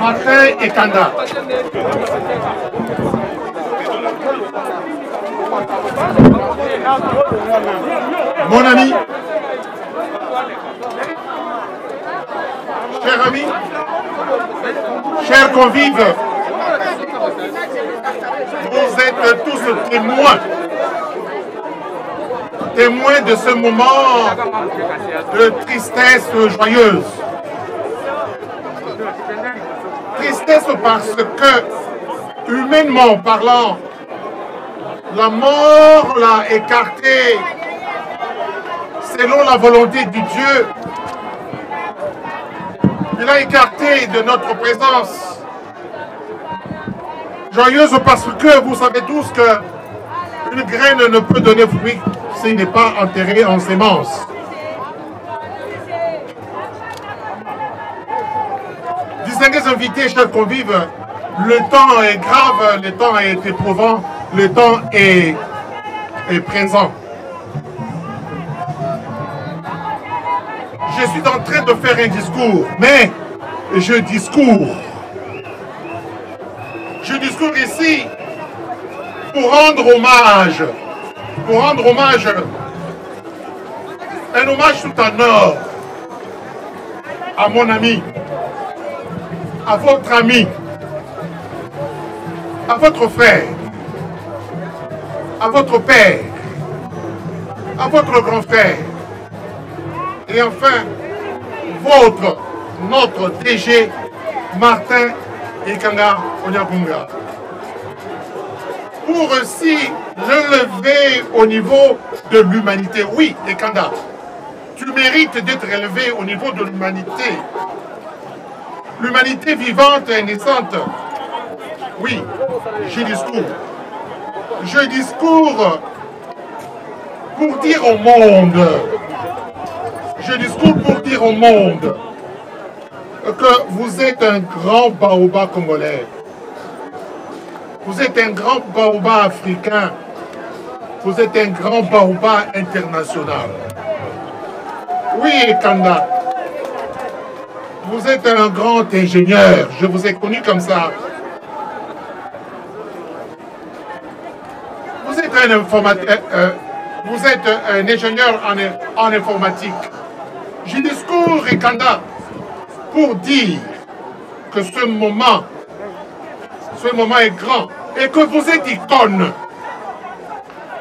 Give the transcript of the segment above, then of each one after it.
Martin et Kanda. Mon ami, cher ami, chers convives, vous êtes tous témoins de ce moment de tristesse joyeuse. Tristesse parce que, humainement parlant, la mort l'a écarté selon la volonté du Dieu. Il l'a écarté de notre présence. Joyeuse parce que vous savez tous qu'une graine ne peut donner fruit s'il n'est pas enterré en sémence. Distingués invités, chers convives, le temps est grave, le temps est éprouvant, le temps est présent. Je suis en train de faire un discours, mais je discours. Je discours ici pour rendre hommage, un hommage tout en or à mon ami, à votre ami, à votre frère, à votre père, à votre grand frère, et enfin, notre DG, Martin Ekanga Onyakunga. Pour aussi l'élever au niveau de l'humanité. Oui, Ekanda, tu mérites d'être élevé au niveau de l'humanité. L'humanité vivante et naissante. Oui, je discours. Je discours pour dire au monde. Je discours pour dire au monde que vous êtes un grand baobab congolais. Vous êtes un grand baobab africain. Vous êtes un grand baobab international. Oui, Kanda. Vous êtes un grand ingénieur. Je vous ai connu comme ça. Vous êtes un informateur. Vous êtes un ingénieur en informatique. Je discours, Kanda, pour dire que ce moment est grand et que vous êtes icône.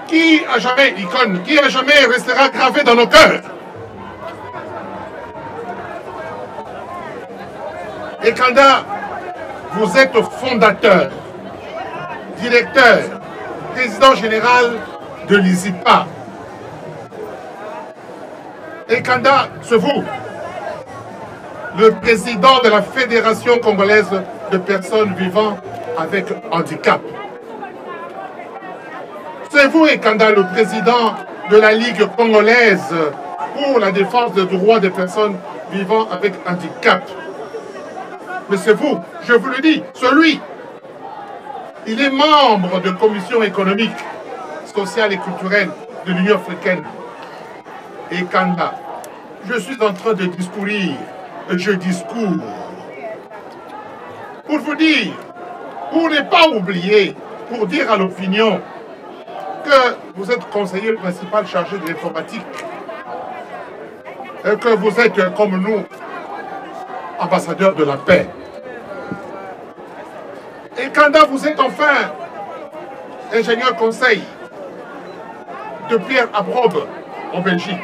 Qui a jamais icône, qui a jamais restera gravé dans nos cœurs. Et Kanda, vous êtes fondateur, directeur, président général de l'ISIPA. Et Kanda, c'est vous, le président de la Fédération congolaise de personnes vivant avec handicap. C'est vous, Ekanda, le président de la Ligue congolaise pour la défense des droits des personnes vivant avec handicap. Mais c'est vous, je vous le dis, celui. Il est membre de la Commission économique, sociale et culturelle de l'Union africaine. Ekanda, je suis en train de discourir, je discours. Pour vous dire, pour ne pas oublier, pour dire à l'opinion que vous êtes conseiller principal chargé de l'informatique et que vous êtes comme nous, ambassadeur de la paix. Et Kanda, vous êtes enfin ingénieur conseil de Pierre Aprobe en Belgique.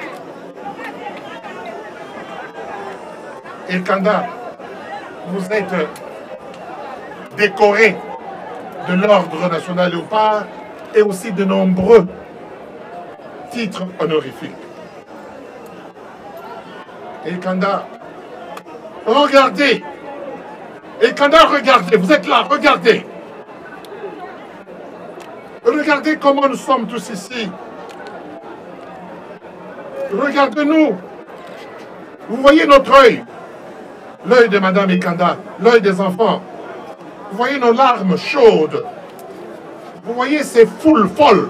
Et Kanda, vous êtes décoré de l'Ordre national Léopard et aussi de nombreux titres honorifiques. Et Kanda, regardez. Et Kanda, regardez. Vous êtes là, regardez. Regardez comment nous sommes tous ici. Regardez-nous. Vous voyez notre œil. L'œil de Madame Ekanda, l'œil des enfants. Vous voyez nos larmes chaudes. Vous voyez ces foules folles.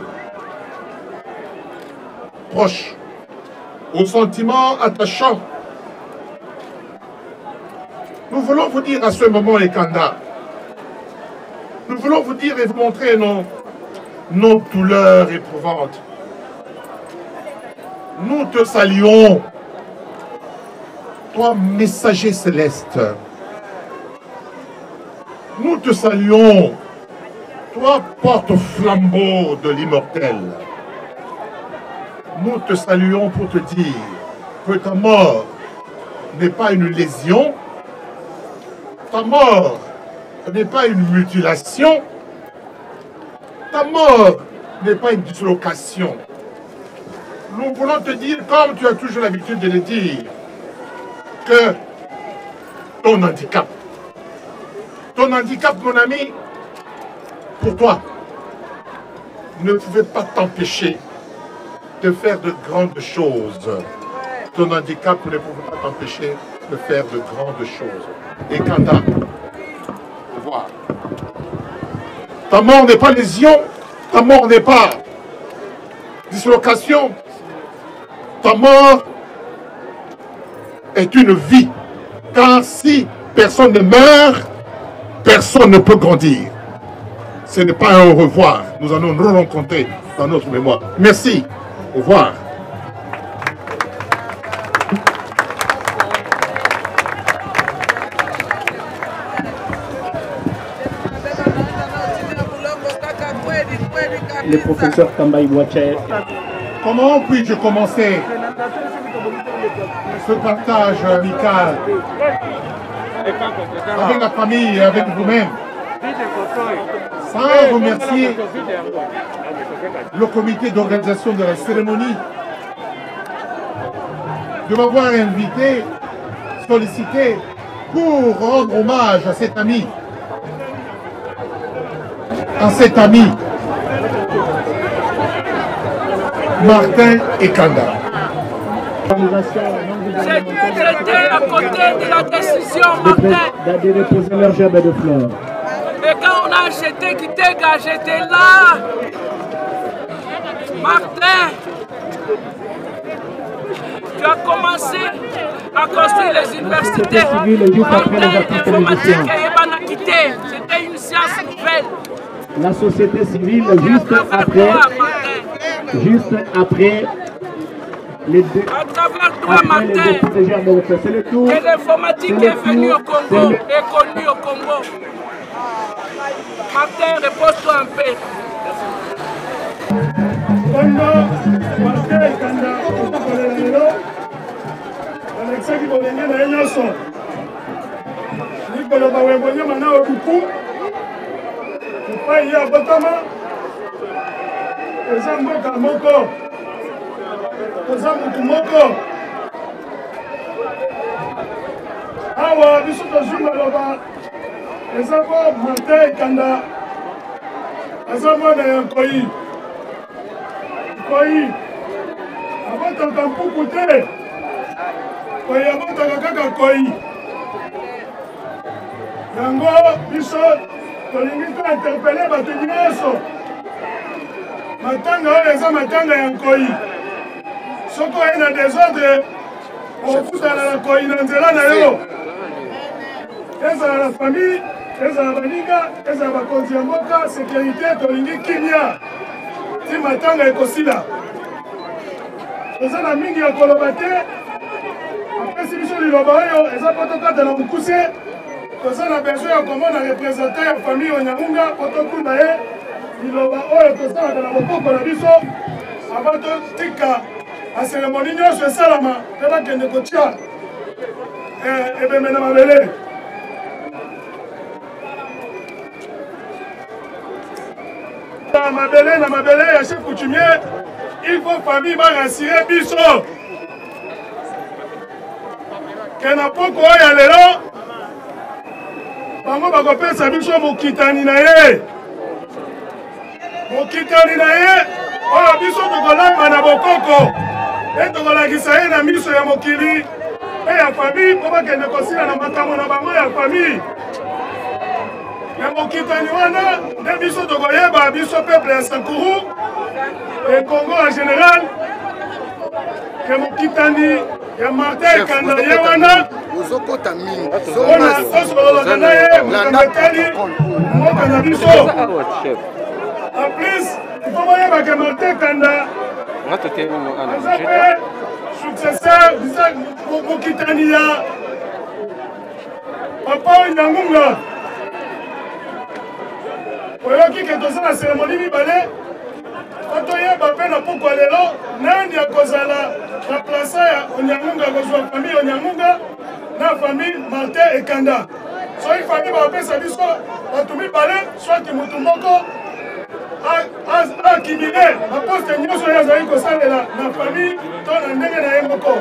Proches. Aux sentiments attachants. Nous voulons vous dire à ce moment, Ekanda, nous voulons vous dire et vous montrer nos douleurs éprouvantes. Nous te saluons, toi messager céleste. Nous te saluons, toi porte-flambeau de l'immortel. Nous te saluons pour te dire que ta mort n'est pas une lésion, ta mort n'est pas une mutilation, ta mort n'est pas une dislocation. Nous voulons te dire, comme tu as toujours l'habitude de le dire, que ton handicap, mon ami, pour toi, ne pouvait pas t'empêcher de faire de grandes choses. Ton handicap ne pouvait pas t'empêcher de faire de grandes choses. Et Kanda, voir. Ta mort n'est pas lésion, ta mort n'est pas dislocation, ta mort est une vie. Car si personne ne meurt, personne ne peut grandir. Ce n'est pas un au revoir. Nous allons nous rencontrer dans notre mémoire. Merci. Au revoir. Le professeur Kambaï Boache. Comment puis-je commencer ce partage amical avec la famille et avec vous-même, sans remercier le comité d'organisation de la cérémonie de m'avoir invité, sollicité pour rendre hommage à cet ami, Martin Ekanda. J'étais à côté de la décision, Martin. De déposer leur gerbe de fleurs. Et quand on a acheté Kitega, j'étais là. Martin, tu as commencé à construire les universités. Martin, informatique et Ebanakité. C'était une science nouvelle. La société civile, juste après les deux. À travers toi, Martin, que l'informatique est venue au Congo, est connue au Congo. Martin, repose-toi un peu. awa biso tozwi maloba eza ko Martin Ekanda aza mwana ya Nkoyi abotaka mpuku te Nkoyi abotaka kaka Nkoyi yango biso tolingi ko interpele bato nyonso matanga oyo eza matanga ya Nkoyi soki oye na désordre okutana na Nkoyi na nzela na yo ezala na famille ezala baninga ezala bakonzi ya mboka sécurité tolingi kimia ti matanga ekosila toza na mingi ya koloba te apesi biso liloba oyo eza po tokata na mokuse toza na besoin ya komona représentant ya famille onyamunga po tokunda ye liloba oyo tosalaka na bokoko na biso ava totika a cérémonie nyonso esalama mpe bakende kotia ebembe na mabele na mabele ya chef coutumier il faut famille barassire biso ke na poko oyo ya lelo bango bakopesa biso mokitani na ye oyo biso tokolamba na bokoko e tokolakisa ye na miso ya mokili e ya famille mpo bakende kosila na makambo na bango ya famille ya mokitani wana nde biso tokoyeba biso peuple ya Sankuru e Congo en général ke mokitani ya Martin Ekanda ye wana ozokota mingi mpona osolola na ye makambo etali mboka na biso. En plus ifo boyebaka Martin Kanda aza mpe successeur bisa mokitani ya papa Nyangunga. Oyoki ke toza na cérémonie mibale otoyeba mpe na pokwa lelo nani akozala na place ya Onyangunga kozwa famille Onyangunga na famille Martin Ekanda. Soki famille bapesa biso bato mibale swati motu moko akimile baposte nyonso oyo azali kosalela na famille to na ndenge na ye moko.